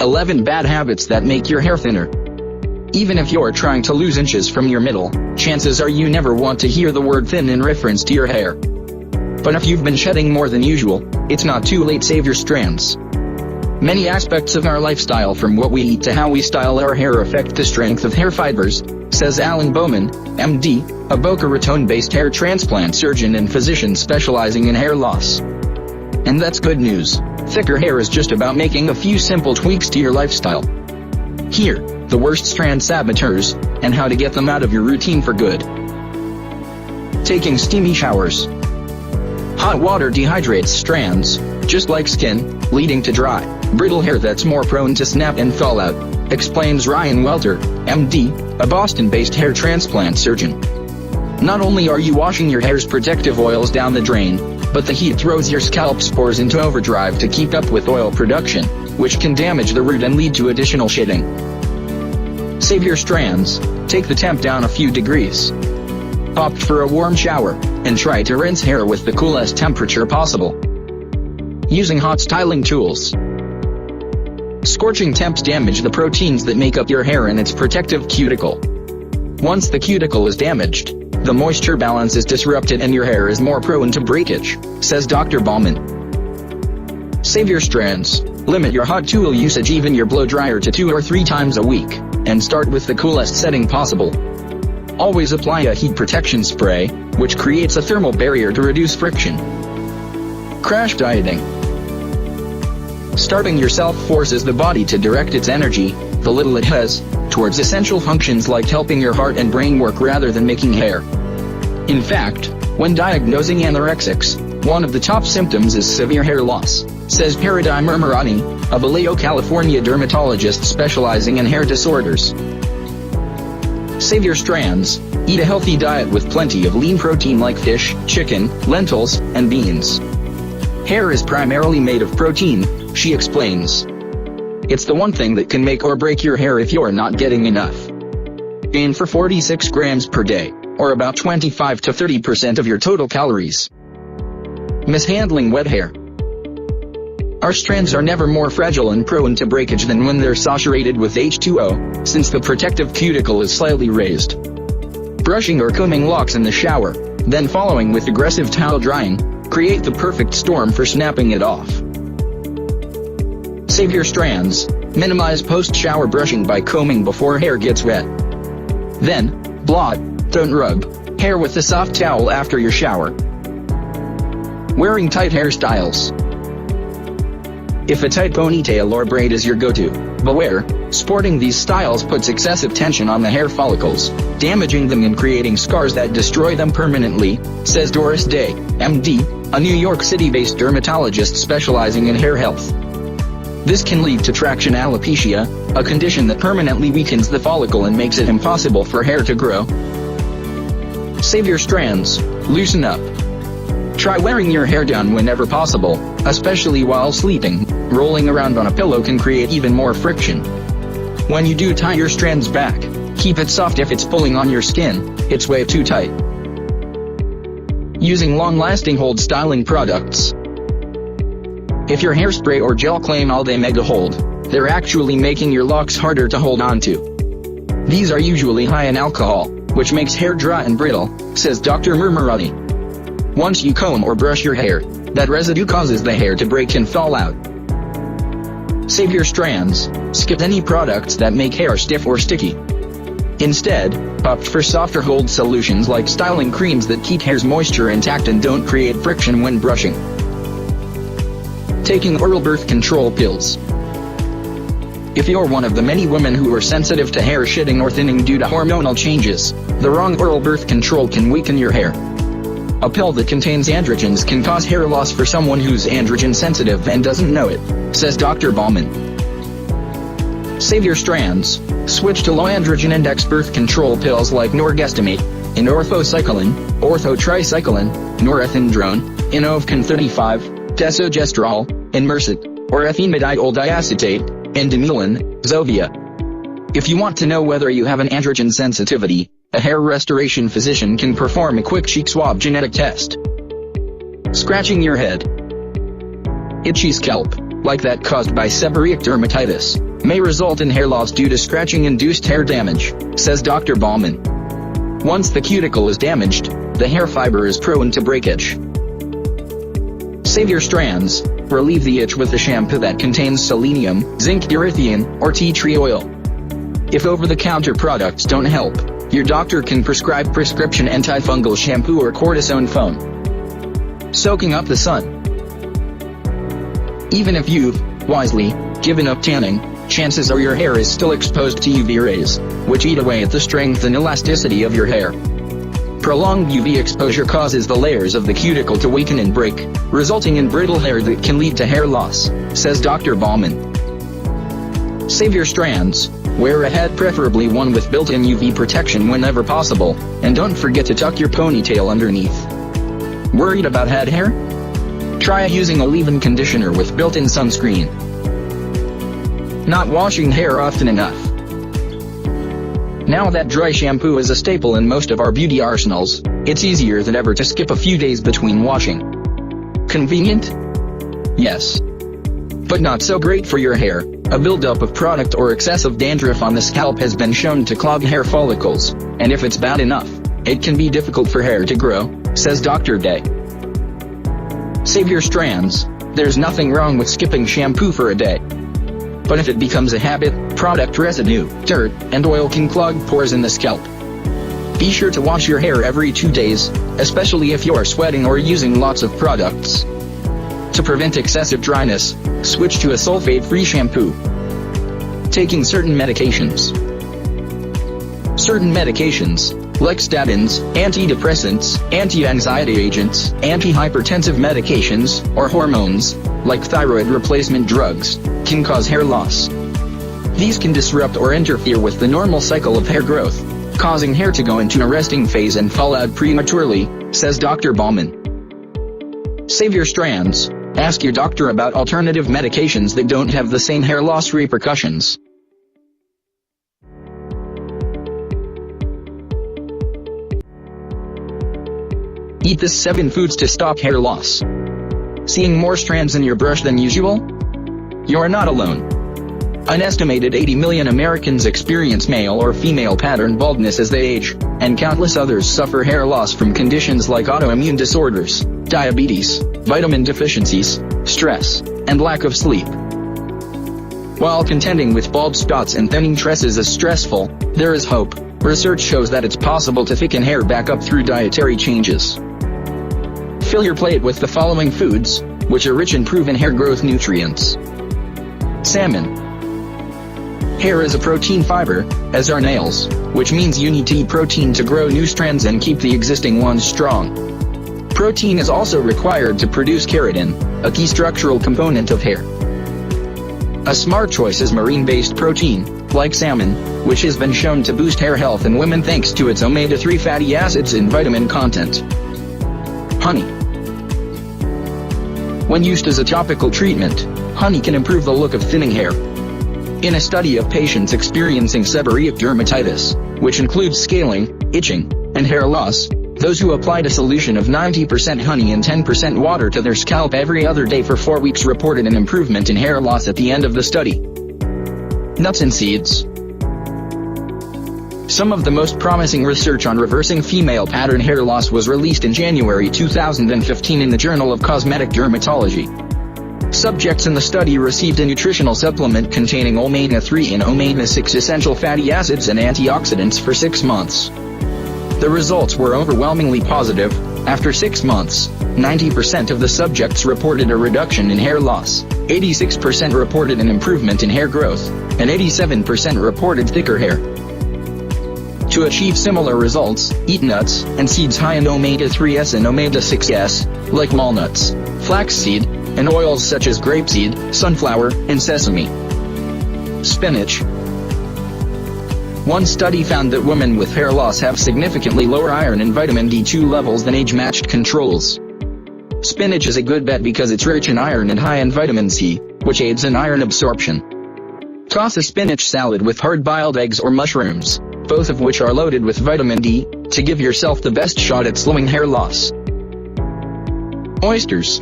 11 bad habits that make your hair thinner. Even if you're trying to lose inches from your middle, chances are you never want to hear the word thin in reference to your hair. But if you've been shedding more than usual, it's not too late. Save your strands. Many aspects of our lifestyle, from what we eat to how we style our hair, affect the strength of hair fibers, says Alan Bowman, MD, a Boca Raton-based hair transplant surgeon and physician specializing in hair loss. And that's good news. Thicker hair is just about making a few simple tweaks to your lifestyle. Here, the worst strand saboteurs, and how to get them out of your routine for good. Taking steamy showers. Hot water dehydrates strands, just like skin, leading to dry, brittle hair that's more prone to snap and fallout, explains Ryan Welter, MD, a Boston-based hair transplant surgeon. Not only are you washing your hair's protective oils down the drain, but the heat throws your scalp spores into overdrive to keep up with oil production, which can damage the root and lead to additional shedding. Save your strands. Take the temp down a few degrees. Opt for a warm shower, and try to rinse hair with the coolest temperature possible. Using hot styling tools. Scorching temps damage the proteins that make up your hair and its protective cuticle. Once the cuticle is damaged, the moisture balance is disrupted and your hair is more prone to breakage, says Dr. Bauman. Save your strands. Limit your hot tool usage, even your blow dryer, to 2 or 3 times a week, and start with the coolest setting possible. Always apply a heat protection spray, which creates a thermal barrier to reduce friction. Crash dieting. Starving yourself forces the body to direct its energy, the little it has, towards essential functions like helping your heart and brain work rather than making hair. In fact, when diagnosing anorexics, one of the top symptoms is severe hair loss, says Paradigm Murmurani, a Vallejo, California dermatologist specializing in hair disorders. Save your strands. Eat a healthy diet with plenty of lean protein like fish, chicken, lentils, and beans. Hair is primarily made of protein, she explains. It's the one thing that can make or break your hair if you're not getting enough. Aim for 46 grams per day, or about 25 to 30% of your total calories. Mishandling wet hair. Our strands are never more fragile and prone to breakage than when they're saturated with H2O, since the protective cuticle is slightly raised. Brushing or combing locks in the shower, then following with aggressive towel drying, create the perfect storm for snapping it off. Save your strands. Minimize post-shower brushing by combing before hair gets wet. Then, blot, don't rub, hair with a soft towel after your shower. Wearing tight hairstyles. If a tight ponytail or braid is your go-to, beware. Sporting these styles puts excessive tension on the hair follicles, damaging them and creating scars that destroy them permanently, says Doris Day, MD, a New York City-based dermatologist specializing in hair health. This can lead to traction alopecia, a condition that permanently weakens the follicle and makes it impossible for hair to grow. Save your strands. Loosen up. Try wearing your hair down whenever possible, especially while sleeping. Rolling around on a pillow can create even more friction. When you do tie your strands back, keep it soft. If it's pulling on your skin, it's way too tight. Using long-lasting hold styling products. If your hairspray or gel claim all day mega hold, they're actually making your locks harder to hold on to. These are usually high in alcohol, which makes hair dry and brittle, says Dr. Murmurati. Once you comb or brush your hair, that residue causes the hair to break and fall out. Save your strands. Skip any products that make hair stiff or sticky. Instead, opt for softer hold solutions like styling creams that keep hair's moisture intact and don't create friction when brushing. Taking oral birth control pills. If you're one of the many women who are sensitive to hair shedding or thinning due to hormonal changes, the wrong oral birth control can weaken your hair. A pill that contains androgens can cause hair loss for someone who's androgen sensitive and doesn't know it, says Dr. Bauman. Save your strands. Switch to low androgen index birth control pills like norgestimate, inorthocycline, orthotricycline, norethindrone, inovcan 35, desogestrel, Inmersit, or ethylmidiol diacetate, Endemulin, Zovia. If you want to know whether you have an androgen sensitivity, a hair restoration physician can perform a quick cheek genetic test. Scratching your head. Itchy scalp. like that caused by seborrheic dermatitis, may result in hair loss due to scratching-induced hair damage, says Dr. Bauman. Once the cuticle is damaged, the hair fiber is prone to breakage. Save your strands. Relieve the itch with a shampoo that contains selenium, zinc erythritol, or tea tree oil. If over-the-counter products don't help, your doctor can prescribe prescription antifungal shampoo or cortisone foam. Soaking up the sun. Even if you've, wisely, given up tanning, chances are your hair is still exposed to UV rays, which eat away at the strength and elasticity of your hair. Prolonged UV exposure causes the layers of the cuticle to weaken and break, resulting in brittle hair that can lead to hair loss, says Dr. Bauman. Save your strands. Wear a hat, preferably one with built-in UV protection whenever possible, and don't forget to tuck your ponytail underneath. Worried about head hair? Try using a leave-in conditioner with built-in sunscreen. Not washing hair often enough. Now that dry shampoo is a staple in most of our beauty arsenals, it's easier than ever to skip a few days between washing. Convenient? Yes. But not so great for your hair. A buildup of product or excessive dandruff on the scalp has been shown to clog hair follicles, and if it's bad enough, it can be difficult for hair to grow, says Dr. Day. Save your strands. There's nothing wrong with skipping shampoo for a day. But if it becomes a habit, product residue, dirt, and oil can clog pores in the scalp. Be sure to wash your hair every 2 days, especially if you're sweating or using lots of products. To prevent excessive dryness, switch to a sulfate-free shampoo. Taking certain medications. Certain medications, like statins, antidepressants, anti-anxiety agents, antihypertensive medications, or hormones, like thyroid replacement drugs, can cause hair loss. These can disrupt or interfere with the normal cycle of hair growth, causing hair to go into a resting phase and fall out prematurely, says Dr. Bauman. Save your strands. Ask your doctor about alternative medications that don't have the same hair loss repercussions. Eat this 7 foods to stop hair loss. Seeing more strands in your brush than usual? You're not alone. An estimated 80 million Americans experience male or female pattern baldness as they age, and countless others suffer hair loss from conditions like autoimmune disorders, diabetes, vitamin deficiencies, stress, and lack of sleep. While contending with bald spots and thinning tresses is stressful, there is hope. Research shows that it's possible to thicken hair back up through dietary changes. Fill your plate with the following foods, which are rich in proven hair growth nutrients. Salmon. Hair is a protein fiber, as are nails, which means you need to eat protein to grow new strands and keep the existing ones strong. Protein is also required to produce keratin, a key structural component of hair. A smart choice is marine-based protein, like salmon, which has been shown to boost hair health in women thanks to its omega-3 fatty acids and vitamin content. Honey. When used as a topical treatment, honey can improve the look of thinning hair. In a study of patients experiencing seborrheic dermatitis, which includes scaling, itching, and hair loss, those who applied a solution of 90% honey and 10% water to their scalp every other day for 4 weeks reported an improvement in hair loss at the end of the study. Nuts and seeds. Some of the most promising research on reversing female pattern hair loss was released in January 2015 in the Journal of Cosmetic Dermatology. Subjects in the study received a nutritional supplement containing omega-3 and omega-6 essential fatty acids and antioxidants for 6 months. The results were overwhelmingly positive. After 6 months, 90% of the subjects reported a reduction in hair loss, 86% reported an improvement in hair growth, and 87% reported thicker hair. To achieve similar results, eat nuts and seeds high in omega-3s and omega-6s, like walnuts, flaxseed, and oils such as grapeseed, sunflower, and sesame. Spinach. One study found that women with hair loss have significantly lower iron and vitamin D2 levels than age-matched controls. Spinach is a good bet because it's rich in iron and high in vitamin C, which aids in iron absorption. Toss a spinach salad with hard-boiled eggs or mushrooms, both of which are loaded with vitamin D, to give yourself the best shot at slowing hair loss. Oysters.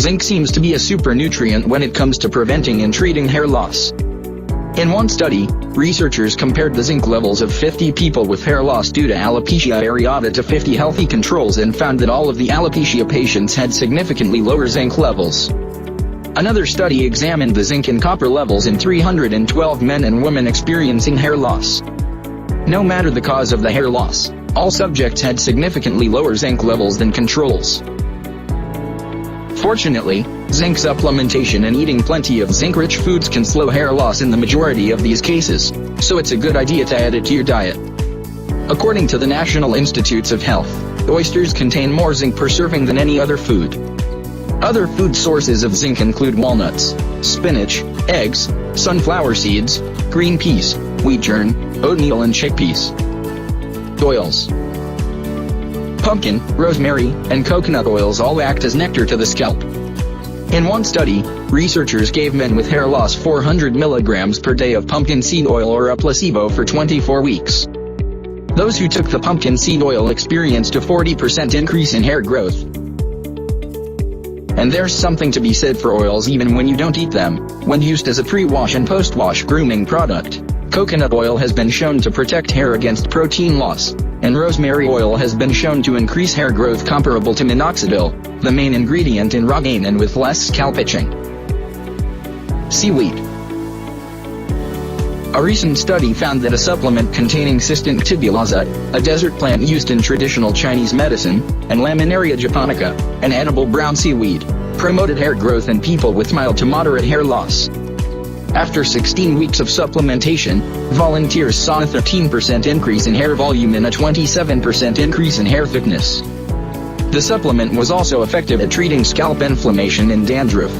Zinc seems to be a super nutrient when it comes to preventing and treating hair loss. In one study, researchers compared the zinc levels of 50 people with hair loss due to alopecia areata to 50 healthy controls and found that all of the alopecia patients had significantly lower zinc levels. Another study examined the zinc and copper levels in 312 men and women experiencing hair loss. No matter the cause of the hair loss, all subjects had significantly lower zinc levels than controls. Fortunately, zinc supplementation and eating plenty of zinc-rich foods can slow hair loss in the majority of these cases, so it's a good idea to add it to your diet. According to the National Institutes of Health, oysters contain more zinc per serving than any other food. Other food sources of zinc include walnuts, spinach, eggs, sunflower seeds, green peas, wheat germ, oatmeal and chickpeas. Oils. Pumpkin, rosemary, and coconut oils all act as nectar to the scalp. In one study, researchers gave men with hair loss 400 milligrams per day of pumpkin seed oil or a placebo for 24 weeks. Those who took the pumpkin seed oil experienced a 40% increase in hair growth. And there's something to be said for oils even when you don't eat them. When used as a pre-wash and post-wash grooming product, coconut oil has been shown to protect hair against protein loss, and rosemary oil has been shown to increase hair growth comparable to minoxidil, the main ingredient in Rogaine, and with less scalp itching. Seaweed. A recent study found that a supplement containing Cistin tibulosa, a desert plant used in traditional Chinese medicine, and Laminaria japonica, an edible brown seaweed, promoted hair growth in people with mild to moderate hair loss. After 16 weeks of supplementation, volunteers saw a 13% increase in hair volume and a 27% increase in hair thickness. The supplement was also effective at treating scalp inflammation and dandruff.